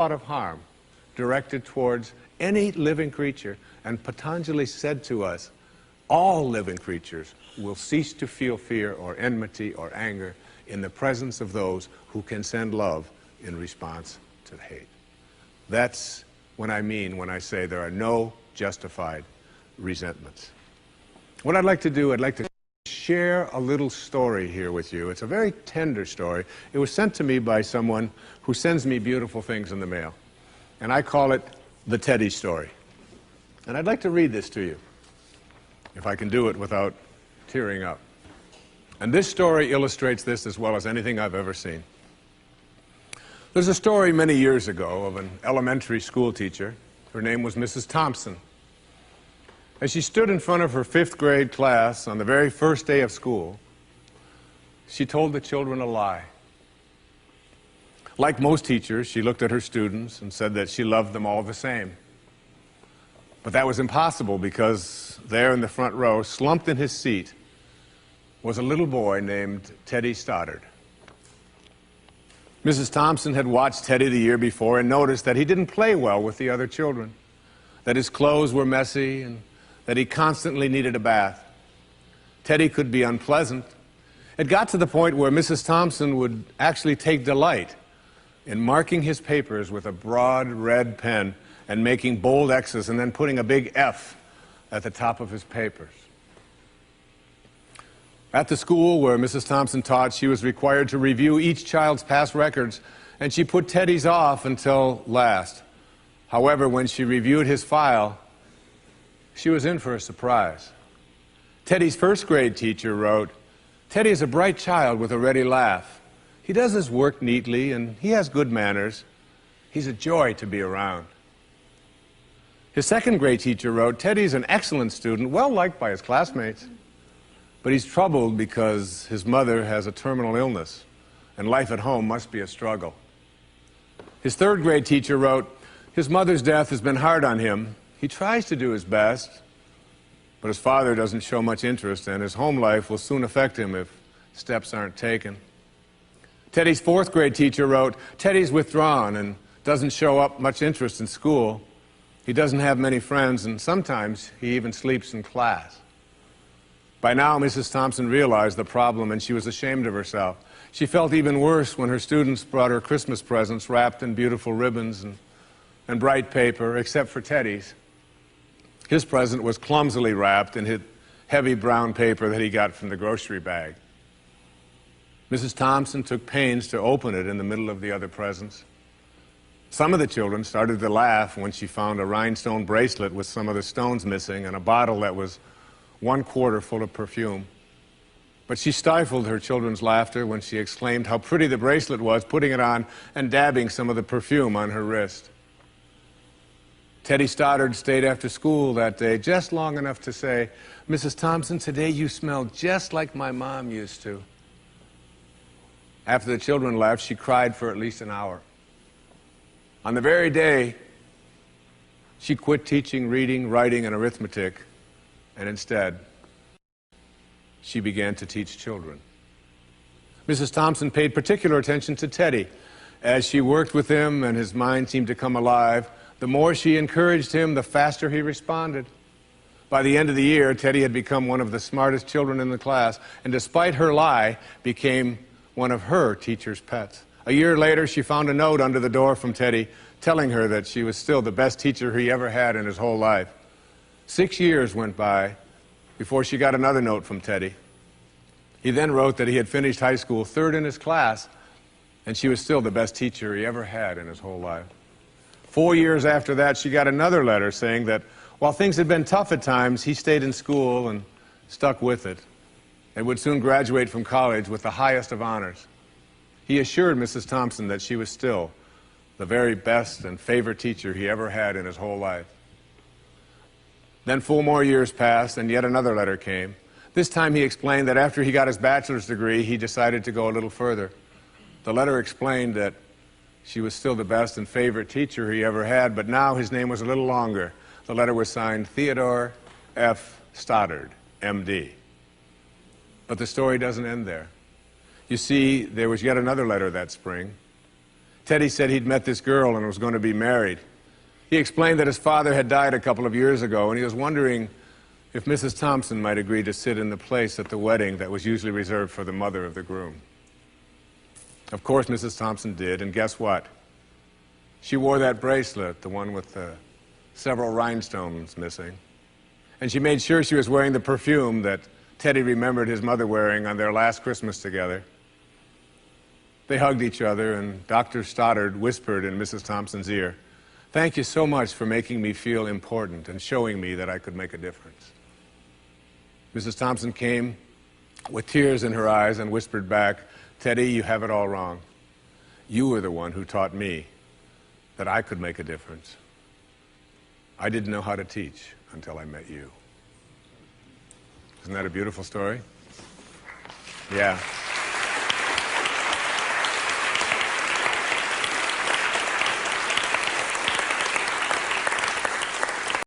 thought of harm directed towards any living creature. And Patanjali said to us, all living creatures will cease to feel fear or enmity or anger in the presence of those who can send love in response to hate. That's what I mean when I say there are no justified resentments. What I'd like to do, I'd like to share a little story here with you. It's a very tender story. It was sent to me by someone who sends me beautiful things in the mail. And I call it the Tedy Story. And I'd like to read this to you, if I can do it without tearing up. And this story illustrates this as well as anything I've ever seen. There's a story many years ago of an elementary school teacher. Her name was Mrs. Thompson. As she stood in front of her 5th grade class on the very first day of school, she told the children a lie. Like most teachers, she looked at her students and said that she loved them all the same. But that was impossible because there in the front row, slumped in his seat, was a little boy named Tedy Story. Mrs. Thompson had watched Tedy the year before and noticed that he didn't play well with the other children, that his clothes were messy and that he constantly needed a bath. Tedy could be unpleasant. It got to the point where Mrs. Thompson would actually take delight in marking his papers with a broad red pen and making bold X's and then putting a big F at the top of his papers. At the school where Mrs. Thompson taught, she was required to review each child's past records, and she put Tedy's off until last. However, when she reviewed his file, she was in for a surprise. Tedy's 1st grade teacher wrote, "Tedy is a bright child with a ready laugh. He does his work neatly and he has good manners. He's a joy to be around." His 2nd grade teacher wrote, "Tedy's an excellent student, well liked by his classmates, but he's troubled because his mother has a terminal illness and life at home must be a struggle." His 3rd grade teacher wrote, "His mother's death has been hard on him. He tries to do his best, but his father doesn't show much interest, and his home life will soon affect him if steps aren't taken." Tedy's 4th grade teacher wrote, "Tedy's withdrawn and doesn't show up much interest in school. He doesn't have many friends, and sometimes he even sleeps in class." By now, Mrs. Thompson realized the problem, and she was ashamed of herself. She felt even worse when her students brought her Christmas presents wrapped in beautiful ribbons and bright paper, except for Tedy's. His present was clumsily wrapped in heavy brown paper that he got from the grocery bag. Mrs. Thompson took pains to open it in the middle of the other presents. Some of the children started to laugh when she found a rhinestone bracelet with some of the stones missing and a bottle that was 1/4 full of perfume. But she stifled her children's laughter when she exclaimed how pretty the bracelet was, putting it on and dabbing some of the perfume on her wrist. Tedy Stoddard stayed after school that day just long enough to say, "Mrs. Thompson, today you smell just like my mom used to." After the children left, she cried for at least an hour. On the very day, she quit teaching reading, writing, and arithmetic, and instead, she began to teach children. Mrs. Thompson paid particular attention to Tedy. As she worked with him and his mind seemed to come alive, the more she encouraged him, the faster he responded. By the end of the year, Tedy had become one of the smartest children in the class, and despite her lie, became one of her teacher's pets. A year later, she found a note under the door from Tedy telling her that she was still the best teacher he ever had in his whole life. 6 years went by before she got another note from Tedy. He then wrote that he had finished high school 3rd in his class, and she was still the best teacher he ever had in his whole life. 4 years after that, she got another letter saying that while things had been tough at times, he stayed in school and stuck with it, and would soon graduate from college with the highest of honors. He assured Mrs. Thompson that she was still the very best and favorite teacher he ever had in his whole life. Then 4 more years passed, and yet another letter came. This time he explained that after he got his bachelor's degree, he decided to go a little further. The letter explained that she was still the best and favorite teacher he ever had, but now his name was a little longer. The letter was signed Theodore F. Stoddard, M.D. But the story doesn't end there. You see, there was yet another letter that spring. Tedy said he'd met this girl and was going to be married. He explained that his father had died a couple of years ago, and he was wondering if Mrs. Thompson might agree to sit in the place at the wedding that was usually reserved for the mother of the groom. Of course, Mrs. Thompson did, and guess what? She wore that bracelet, the one with the several rhinestones missing. And she made sure she was wearing the perfume that Tedy remembered his mother wearing on their last Christmas together. They hugged each other, and Dr. Stoddard whispered in Mrs. Thompson's ear, "Thank you so much for making me feel important and showing me that I could make a difference." Mrs. Thompson came with tears in her eyes and whispered back, "Tedy, you have it all wrong. You were the one who taught me that I could make a difference. I didn't know how to teach until I met you." Isn't that a beautiful story? Yeah.